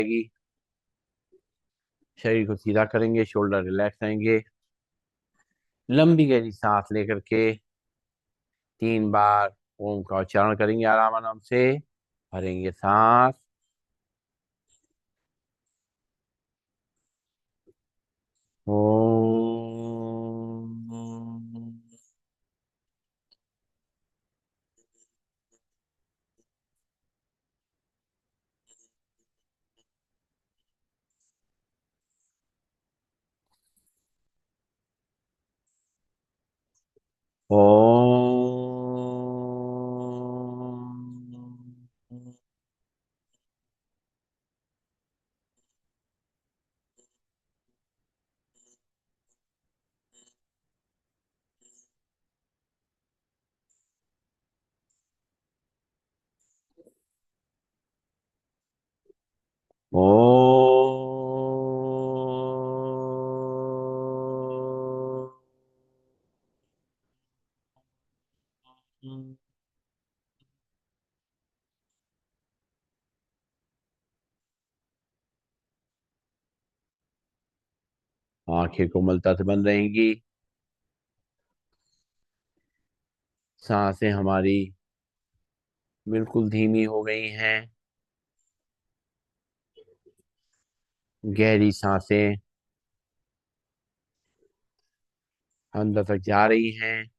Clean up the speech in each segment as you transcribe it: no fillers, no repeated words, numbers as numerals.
जाएगी। शरीर को सीधा करेंगे, शोल्डर रिलैक्स रहेंगे। लंबी गहरी सांस लेकर के 3 बार ओम का उच्चारण करेंगे आराम आराम से। भरेंगे सांस। ओम। ओम। ओम। आंखें कोमलता से बंद रहेंगी। सांसें हमारी बिल्कुल धीमी हो गई हैं। गहरी सांसें अंदर तक जा रही हैं,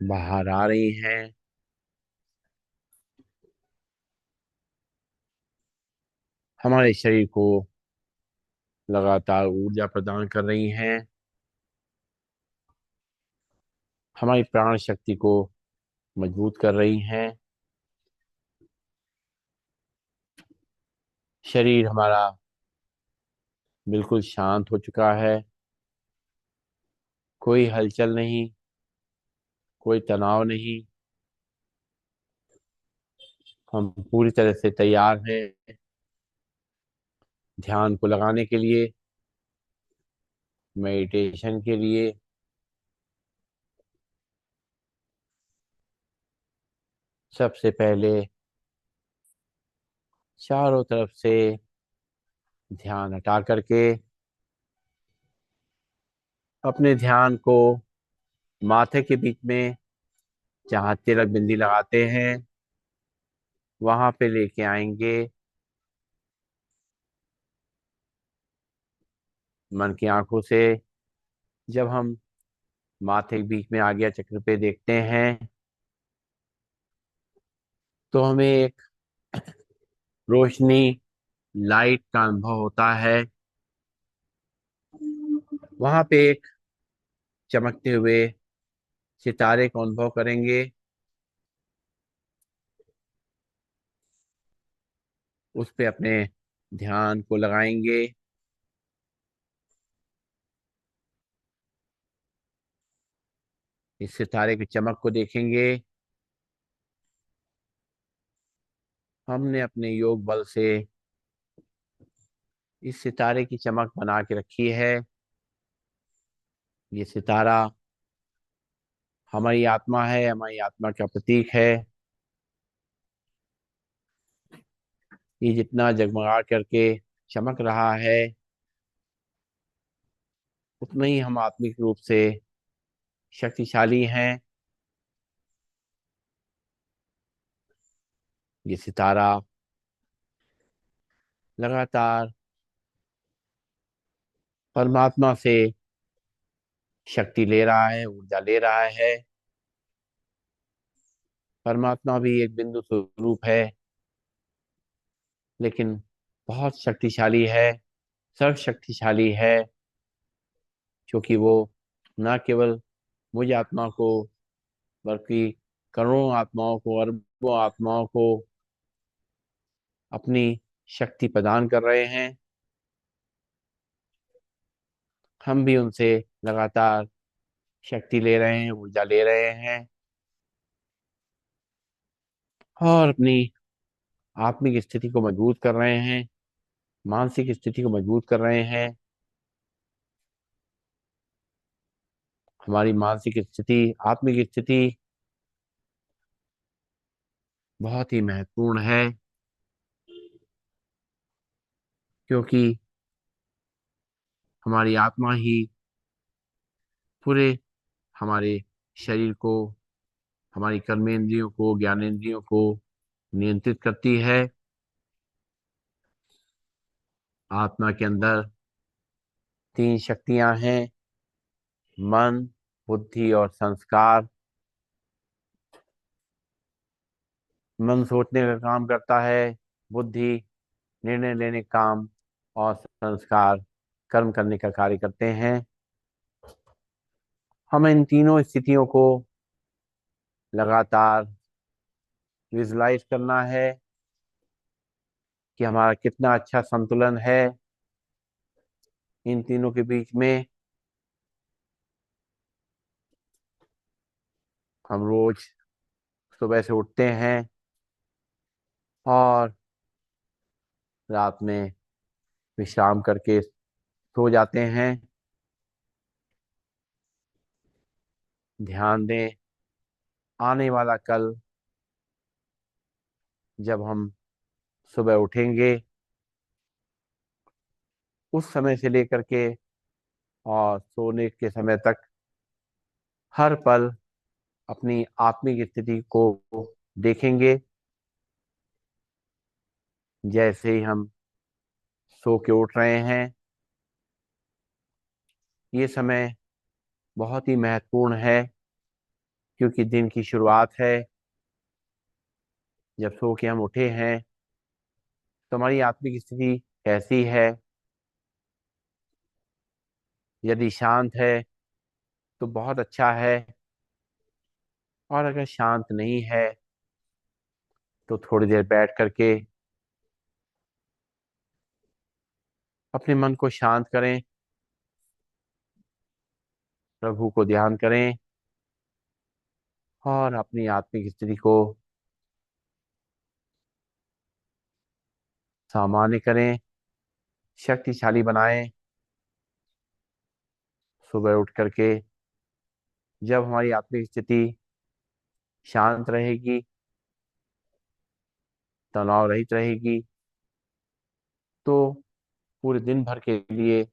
बाहर आ रही हैं। हमारे शरीर को लगातार ऊर्जा प्रदान कर रही हैं। हमारी प्राण शक्ति को मजबूत कर रही हैं। शरीर हमारा बिल्कुल शांत हो चुका है। कोई हलचल नहीं, कोई तनाव नहीं। हम पूरी तरह से तैयार हैं ध्यान को लगाने के लिए, मेडिटेशन के लिए। सबसे पहले चारों तरफ से ध्यान हटा करके अपने ध्यान को माथे के बीच में, जहाँ तिलक बिंदी लगाते हैं, वहां पे लेके आएंगे। मन की आंखों से जब हम माथे के बीच में आज्ञा चक्र पे देखते हैं, तो हमें एक रोशनी, लाइट का अनुभव होता है। वहां पे एक चमकते हुए सितारे का अनुभव करेंगे। उस पे अपने ध्यान को लगाएंगे। इस सितारे की चमक को देखेंगे। हमने अपने योग बल से इस सितारे की चमक बना के रखी है। ये सितारा हमारी आत्मा है, हमारी आत्मा का प्रतीक है। ये जितना जगमगा करके चमक रहा है, उतना ही हम आत्मिक रूप से शक्तिशाली हैं। ये सितारा लगातार परमात्मा से शक्ति ले रहा है, ऊर्जा ले रहा है। परमात्मा भी एक बिंदु स्वरूप है, लेकिन बहुत शक्तिशाली है, सर्वशक्तिशाली है। क्योंकि वो न केवल मुझ आत्मा को, बल्कि करोड़ों आत्माओं को, अरबों आत्माओं को अपनी शक्ति प्रदान कर रहे हैं। हम भी उनसे लगातार शक्ति ले रहे हैं, ऊर्जा ले रहे हैं, और अपनी आत्मिक स्थिति को मजबूत कर रहे हैं, मानसिक स्थिति को मजबूत कर रहे हैं। हमारी मानसिक स्थिति, आत्मिक स्थिति बहुत ही महत्वपूर्ण है। क्योंकि हमारी आत्मा ही पूरे हमारे शरीर को, हमारी कर्मेंद्रियों को, ज्ञानेंद्रियों को नियंत्रित करती है। आत्मा के अंदर तीन शक्तियां हैं: मन, बुद्धि और संस्कार। मन सोचने का काम करता है, बुद्धि निर्णय लेने का काम, और संस्कार कर्म करने का कार्य करते हैं। हमें इन तीनों स्थितियों को लगातार विजुलाइज करना है कि हमारा कितना अच्छा संतुलन है इन तीनों के बीच में। हम रोज सुबह से उठते हैं और रात में विश्राम करके सो जाते हैं। ध्यान दें, आने वाला कल जब हम सुबह उठेंगे, उस समय से लेकर के और सोने के समय तक हर पल अपनी आत्मिक स्थिति को देखेंगे। जैसे ही हम सो के उठ रहे हैं, ये समय बहुत ही महत्वपूर्ण है, क्योंकि दिन की शुरुआत है। जब सो के हम उठे हैं तो हमारी आत्मिक स्थिति कैसी है? यदि शांत है तो बहुत अच्छा है, और अगर शांत नहीं है तो थोड़ी देर बैठ करके अपने मन को शांत करें, प्रभु को ध्यान करें और अपनी आत्मिक स्थिति को सामान्य करें, शक्तिशाली बनाएं। सुबह उठ करके जब हमारी आत्मिक स्थिति शांत रहेगी, तनाव रहित रहेगी, तो पूरे दिन भर के लिए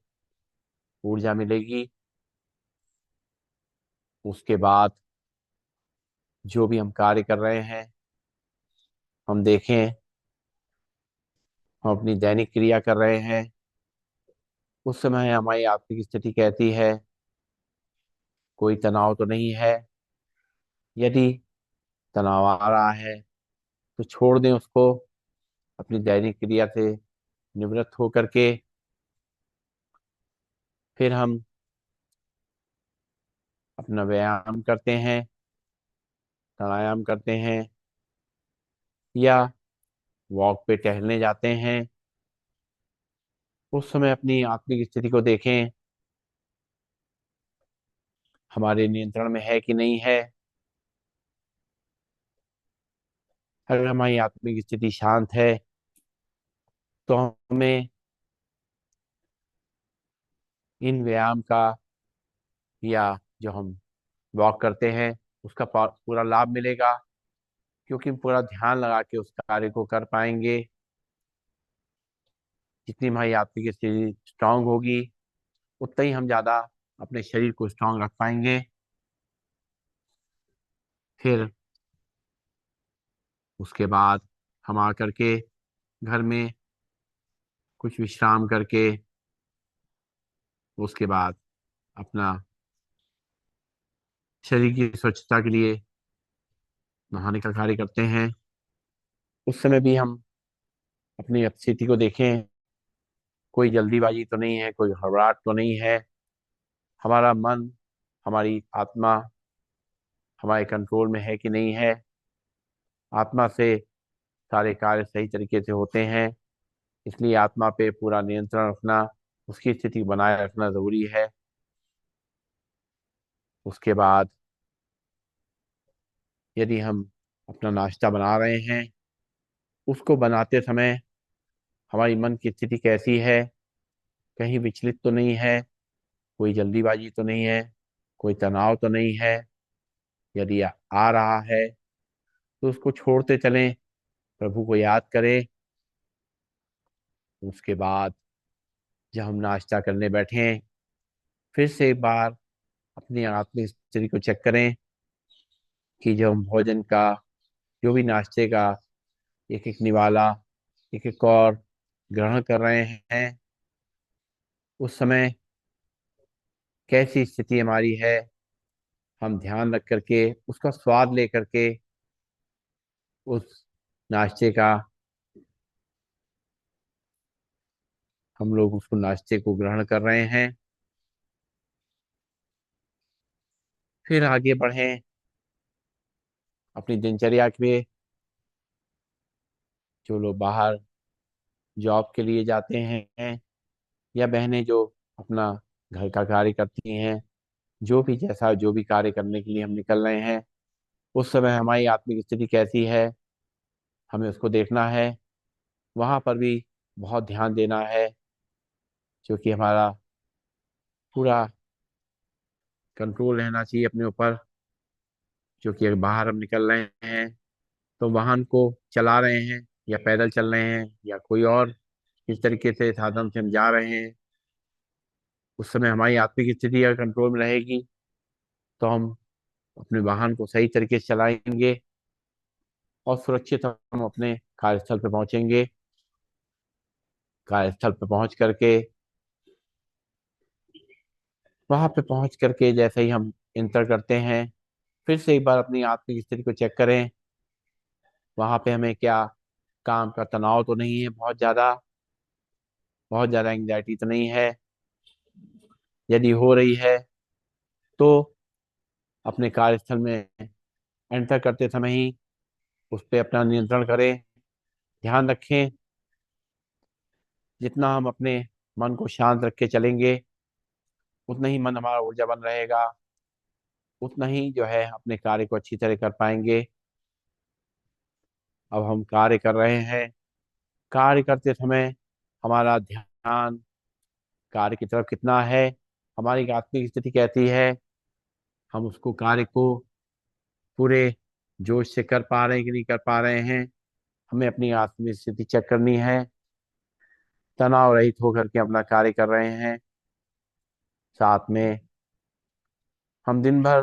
ऊर्जा मिलेगी। उसके बाद जो भी हम कार्य कर रहे हैं, हम देखें हम अपनी दैनिक क्रिया कर रहे हैं, उस समय हमारी आर्थिक स्थिति कैसी है? कोई तनाव तो नहीं है? यदि तनाव आ रहा है तो छोड़ दें उसको, अपनी दैनिक क्रिया से निवृत्त होकर के फिर हम अपना व्यायाम करते हैं, प्राणायाम करते हैं, या वॉक पे टहलने जाते हैं। उस समय अपनी आत्मिक स्थिति को देखें, हमारे नियंत्रण में है कि नहीं है। अगर हमारी आत्मिक स्थिति शांत है तो हमें इन व्यायाम का, या जो हम वॉक करते हैं, उसका पूरा लाभ मिलेगा, क्योंकि हम पूरा ध्यान लगा के उस कार्य को कर पाएंगे। जितनी हमारी आत्मिक स्थिति स्ट्रांग होगी, उतना ही हम ज्यादा अपने शरीर को स्ट्रांग रख पाएंगे। फिर उसके बाद हम आकर के घर में कुछ विश्राम करके उसके बाद अपना शरीर की स्वच्छता के लिए नहाने का कार्य करते हैं। उस समय भी हम अपनी स्थिति को देखें, कोई जल्दीबाजी तो नहीं है, कोई घबराहट तो नहीं है। हमारा मन, हमारी आत्मा हमारे कंट्रोल में है कि नहीं है। आत्मा से सारे कार्य सही तरीके से होते हैं, इसलिए आत्मा पे पूरा नियंत्रण रखना, उसकी स्थिति बनाए रखना जरूरी है। उसके बाद यदि हम अपना नाश्ता बना रहे हैं, उसको बनाते समय हमारी मन की स्थिति कैसी है? कहीं विचलित तो नहीं है, कोई जल्दीबाजी तो नहीं है, कोई तनाव तो नहीं है। यदि आ रहा है तो उसको छोड़ते चलें, प्रभु को याद करें। उसके बाद जब हम नाश्ता करने बैठें, फिर से एक बार अपनी आत्मिक स्थिति को चेक करें कि जब हम भोजन का, जो भी नाश्ते का एक एक निवाला, एक एक और ग्रहण कर रहे हैं, उस समय कैसी स्थिति हमारी है। हम ध्यान रख करके, उसका स्वाद लेकर के, उस नाश्ते का हम लोग उसको नाश्ते को ग्रहण कर रहे हैं। फिर आगे बढ़ें अपनी दिनचर्या के। जो लोग बाहर जॉब के लिए जाते हैं, या बहनें जो अपना घर का कार्य करती हैं, जो भी जैसा जो भी कार्य करने के लिए हम निकल रहे हैं, उस समय हमारी आत्मिक स्थिति कैसी है, हमें उसको देखना है। वहाँ पर भी बहुत ध्यान देना है, क्योंकि हमारा पूरा कंट्रोल रहना चाहिए अपने ऊपर। क्योंकि अगर बाहर हम निकल रहे हैं, तो वाहन को चला रहे हैं या पैदल चल रहे हैं या कोई और किस तरीके से साधन से हम जा रहे हैं, उस समय हमारी आत्मिक स्थिति अगर कंट्रोल में रहेगी, तो हम अपने वाहन को सही तरीके से चलाएंगे और सुरक्षित हम अपने कार्यस्थल पर पहुंचेंगे। कार्यस्थल पर पहुंच करके, वहां पे पहुंच करके जैसे ही हम इंटर करते हैं, फिर से एक बार अपनी आत्मिक स्थिति को चेक करें। वहां पे हमें क्या काम का तनाव तो नहीं है, बहुत ज्यादा एंग्जाइटी तो नहीं है। यदि हो रही है, तो अपने कार्यस्थल में एंटर करते समय ही उस पर अपना नियंत्रण करें। ध्यान रखें, जितना हम अपने मन को शांत रख के चलेंगे, उतना ही मन हमारा ऊर्जावान रहेगा, उतना ही जो है अपने कार्य को अच्छी तरह कर पाएंगे। अब हम कार्य कर रहे हैं, कार्य करते समय हमारा ध्यान कार्य की तरफ कितना है, हमारी आत्मिक स्थिति कैसी है, हम उसको कार्य को पूरे जोश से कर पा रहे हैं कि नहीं कर पा रहे हैं। हमें अपनी आत्मिक स्थिति चेक करनी है। तनाव रहित होकर के अपना कार्य कर रहे हैं। साथ में हम दिन भर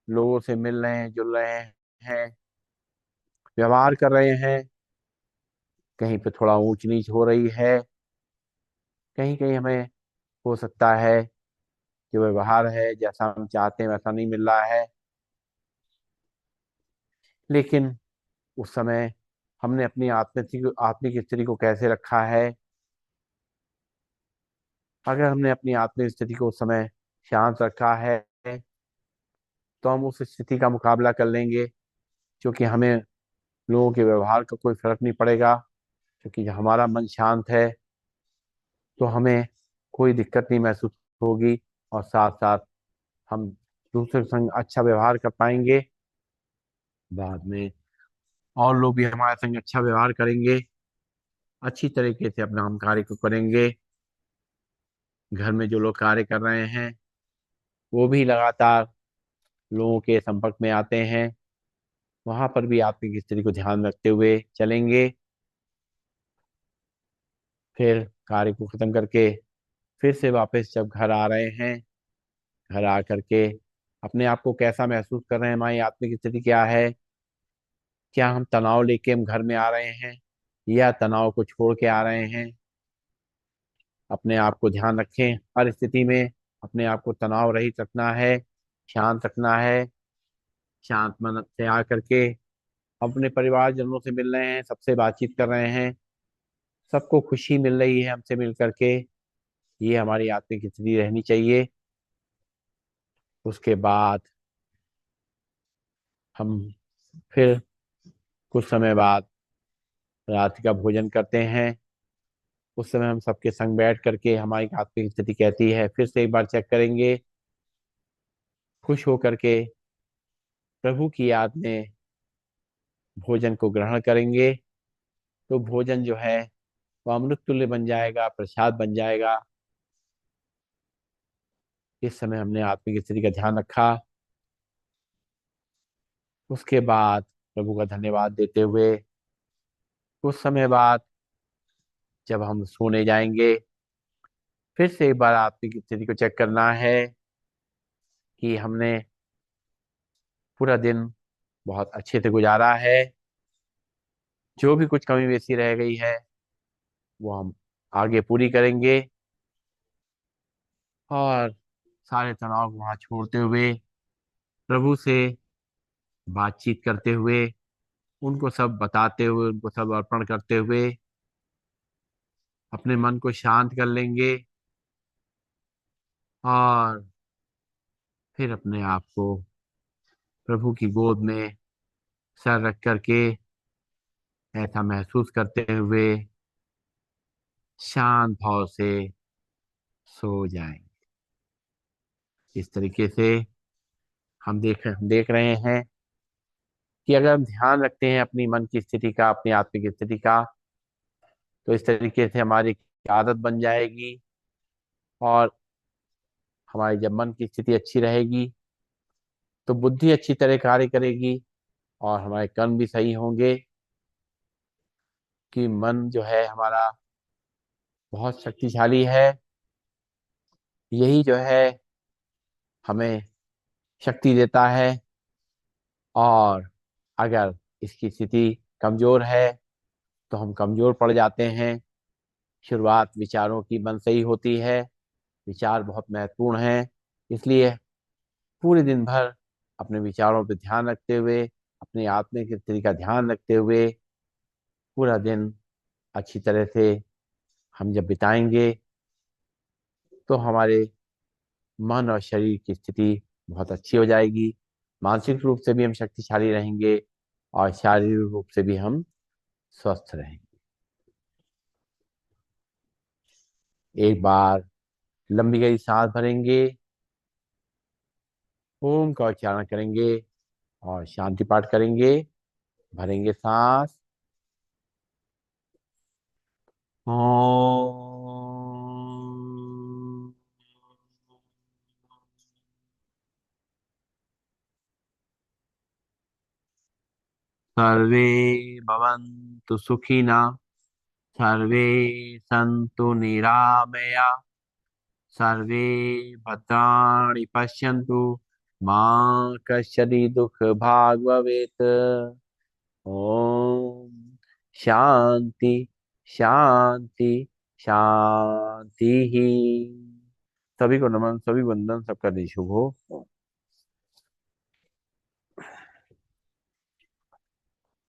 लोगों से मिल रहे हैं, जुल रहे हैं, व्यवहार कर रहे हैं। कहीं पे थोड़ा ऊंच नीच हो रही है, कहीं कहीं हमें हो सकता है कि व्यवहार है जैसा हम चाहते हैं वैसा नहीं मिल रहा है, लेकिन उस समय हमने अपनी आत्मिक स्थिति को कैसे रखा है। अगर हमने अपनी आत्मिक स्थिति को उस समय शांत रखा है, तो हम उस स्थिति का मुकाबला कर लेंगे। क्योंकि हमें लोगों के व्यवहार का कोई फर्क नहीं पड़ेगा, क्योंकि जब हमारा मन शांत है, तो हमें कोई दिक्कत नहीं महसूस होगी। और साथ साथ हम दूसरे के संग अच्छा व्यवहार कर पाएंगे। बाद में और लोग भी हमारे संग अच्छा व्यवहार करेंगे, अच्छी तरीके से अपना हम कार्य को करेंगे। घर में जो लोग कार्य कर रहे हैं, वो भी लगातार लोगों के संपर्क में आते हैं। वहां पर भी आत्मिक स्थिति को ध्यान रखते हुए चलेंगे। फिर कार्य को खत्म करके फिर से वापस जब घर आ रहे हैं, घर आ करके अपने आप को कैसा महसूस कर रहे हैं, हमारी आत्मिक स्थिति क्या है। क्या हम तनाव लेके हम घर में आ रहे हैं, या तनाव को छोड़ के आ रहे हैं। अपने आप को ध्यान रखें, हर स्थिति में अपने आप को तनाव रहित रखना है, शांत रखना है। शांत मन से आ करके अपने परिवारजनों से मिल रहे हैं, सबसे बातचीत कर रहे हैं, सबको खुशी मिल रही है हमसे मिल करके। ये हमारी आत्मिक स्थिति रहनी चाहिए। उसके बाद हम फिर कुछ समय बाद रात का भोजन करते हैं। उस समय हम सबके संग बैठ करके हमारी आत्मिक स्थिति कहती है, फिर से एक बार चेक करेंगे। खुश होकर के प्रभु की याद में भोजन को ग्रहण करेंगे, तो भोजन जो है वो अमृत तुल्य बन जाएगा, प्रसाद बन जाएगा। इस समय हमने आत्मिक स्थिति का ध्यान रखा। उसके बाद प्रभु का धन्यवाद देते हुए कुछ समय बाद जब हम सोने जाएंगे, फिर से एक बार आत्मिक स्थिति को चेक करना है कि हमने पूरा दिन बहुत अच्छे से गुजारा है। जो भी कुछ कमी बेसी रह गई है वो हम आगे पूरी करेंगे, और सारे तनाव को वहां छोड़ते हुए, प्रभु से बातचीत करते हुए, उनको सब बताते हुए, उनको सब अर्पण करते हुए अपने मन को शांत कर लेंगे। और फिर अपने आप को प्रभु की गोद में सर रख करके ऐसा महसूस करते हुए शांत भाव से सो जाएं। इस तरीके से हम देख रहे हैं कि अगर हम ध्यान रखते हैं अपनी मन की स्थिति का, अपनी आत्मिक स्थिति का, तो इस तरीके से हमारी आदत बन जाएगी। और हमारी जब मन की स्थिति अच्छी रहेगी तो बुद्धि अच्छी तरह कार्य करेगी, और हमारे कर्म भी सही होंगे। कि मन जो है हमारा बहुत शक्तिशाली है। यही जो है हमें शक्ति देता है। और अगर इसकी स्थिति कमजोर है तो हम कमजोर पड़ जाते हैं। शुरुआत विचारों की मन से ही होती है। विचार बहुत महत्वपूर्ण है। इसलिए पूरे दिन भर अपने विचारों पर ध्यान रखते हुए, अपनी आत्मिक स्थिति का ध्यान रखते हुए पूरा दिन अच्छी तरह से हम जब बिताएंगे तो हमारे मन और शरीर की स्थिति बहुत अच्छी हो जाएगी। मानसिक रूप से भी हम शक्तिशाली रहेंगे, और शारीरिक रूप से भी हम स्वस्थ रहेंगे। एक बार लंबी गहरी सांस भरेंगे, ओम का उच्चारण करेंगे और शांति पाठ करेंगे। भरेंगे सांस। ओम। सर्वे भवन्तु सुखिनः, सर्वे सन्तु निरामया, सर्वे भद्राणि पश्यन्तु, मा कश्चित् दुःखभाग् भवेत्। ओम शांति शांति शांति ही। सभी को नमन, सभी वंदन, सबका दिन शुभ हो।